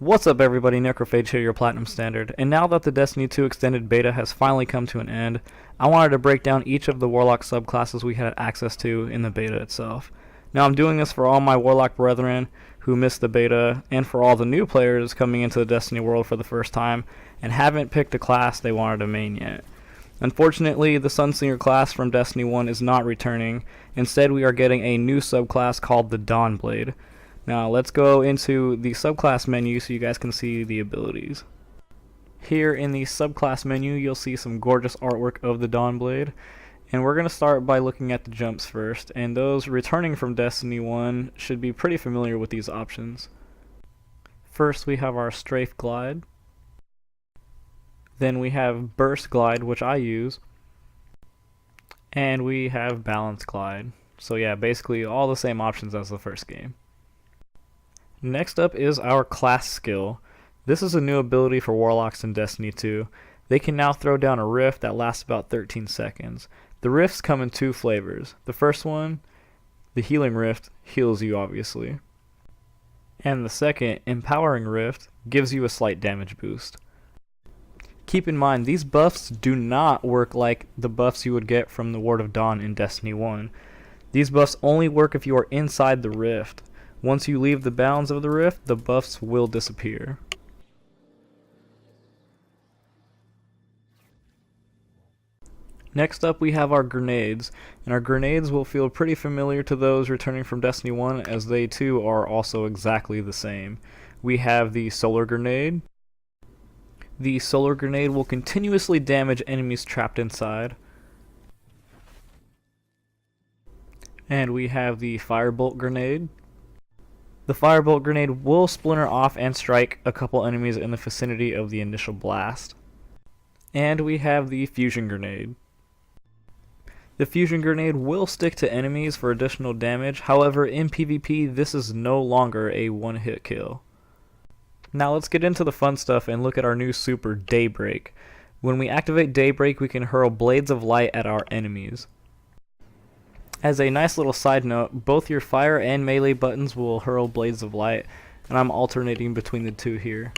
What's up everybody, Necrophage here, your Platinum Standard, and now that the Destiny 2 Extended Beta has finally come to an end, I wanted to break down each of the Warlock subclasses we had access to in the beta itself. Now I'm doing this for all my Warlock brethren who missed the beta, and for all the new players coming into the Destiny world for the first time and haven't picked a class they wanted to main yet. Unfortunately, the Sunsinger class from Destiny 1 is not returning. Instead, we are getting a new subclass called the Dawnblade. Now let's go into the subclass menu so you guys can see the abilities. Here in the subclass menu you'll see some gorgeous artwork of the Dawnblade, and we're going to start by looking at the jumps first, and those returning from Destiny 1 should be pretty familiar with these options. First we have our Strafe Glide, then we have Burst Glide, which I use, and we have Balance Glide. So yeah, basically all the same options as the first game. Next up is our class skill. This is a new ability for Warlocks in Destiny 2. They can now throw down a rift that lasts about 13 seconds. The rifts come in two flavors. The first one, the Healing Rift, heals you obviously. And the second, Empowering Rift, gives you a slight damage boost. Keep in mind, these buffs do not work like the buffs you would get from the Ward of Dawn in Destiny 1. These buffs only work if you are inside the rift. Once you leave the bounds of the rift, the buffs will disappear. Next up we have our grenades, and our grenades will feel pretty familiar to those returning from Destiny 1, as they too are also exactly the same. We have the Solar Grenade. The Solar Grenade will continuously damage enemies trapped inside. And we have the Firebolt Grenade. The Firebolt Grenade will splinter off and strike a couple enemies in the vicinity of the initial blast. And we have the Fusion Grenade. The Fusion Grenade will stick to enemies for additional damage, however in PvP this is no longer a one-hit kill. Now let's get into the fun stuff and look at our new super, Daybreak. When we activate Daybreak we can hurl blades of light at our enemies. As a nice little side note, both your fire and melee buttons will hurl blades of light, and I'm alternating between the two here.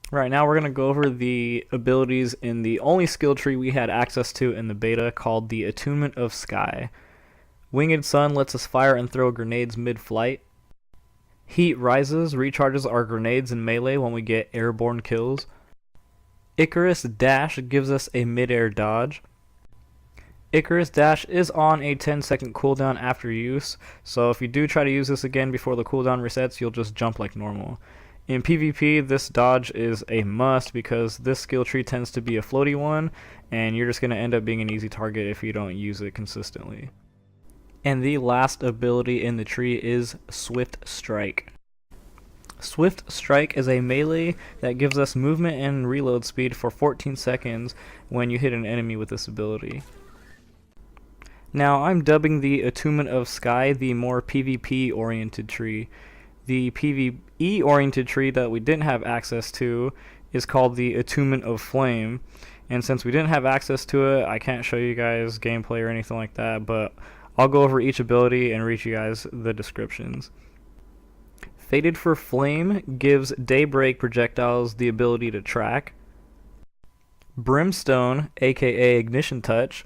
Right now we're going to go over the abilities in the only skill tree we had access to in the beta, called the Attunement of Sky. Winged Sun lets us fire and throw grenades mid-flight. Heat Rises recharges our grenades in melee when we get airborne kills. Icarus Dash gives us a mid-air dodge. Icarus Dash is on a 10-second cooldown after use, so if you do try to use this again before the cooldown resets, you'll just jump like normal. In PvP, this dodge is a must because this skill tree tends to be a floaty one, and you're just going to end up being an easy target if you don't use it consistently. And the last ability in the tree is Swift Strike. Swift Strike is a melee that gives us movement and reload speed for 14 seconds when you hit an enemy with this ability. Now I'm dubbing the Attunement of Sky the more PvP oriented tree. The PvE oriented tree that we didn't have access to is called the Attunement of Flame, and since we didn't have access to it, I can't show you guys gameplay or anything like that, but I'll go over each ability and read you guys the descriptions. Fated for Flame gives Daybreak projectiles the ability to track. Brimstone, aka Ignition Touch,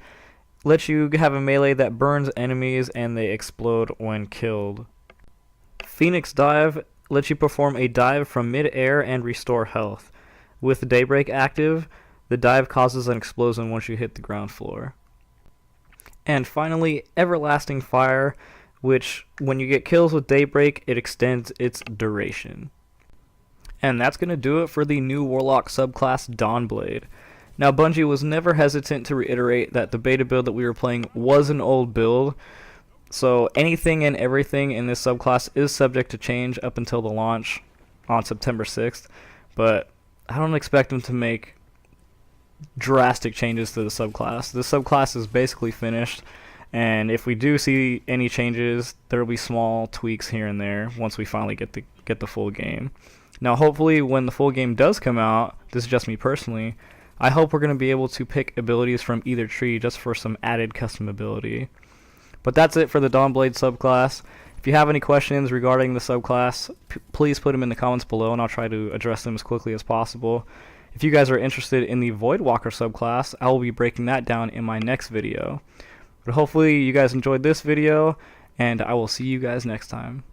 lets you have a melee that burns enemies and they explode when killed. Phoenix Dive lets you perform a dive from mid-air and restore health. With Daybreak active, the dive causes an explosion once you hit the ground floor. And finally, Everlasting Fire, which when you get kills with Daybreak, it extends its duration. And that's going to do it for the new Warlock subclass Dawnblade. Now Bungie was never hesitant to reiterate that the beta build that we were playing was an old build, so anything and everything in this subclass is subject to change up until the launch on September 6th, but I don't expect them to make drastic changes to the subclass. The subclass is basically finished, and if we do see any changes, there will be small tweaks here and there once we finally get the full game. Now hopefully when the full game does come out, this is just me personally, I hope we're going to be able to pick abilities from either tree just for some added custom ability. But that's it for the Dawnblade subclass. If you have any questions regarding the subclass, please put them in the comments below, and I'll try to address them as quickly as possible. If you guys are interested in the Voidwalker subclass, I will be breaking that down in my next video. But hopefully you guys enjoyed this video, and I will see you guys next time.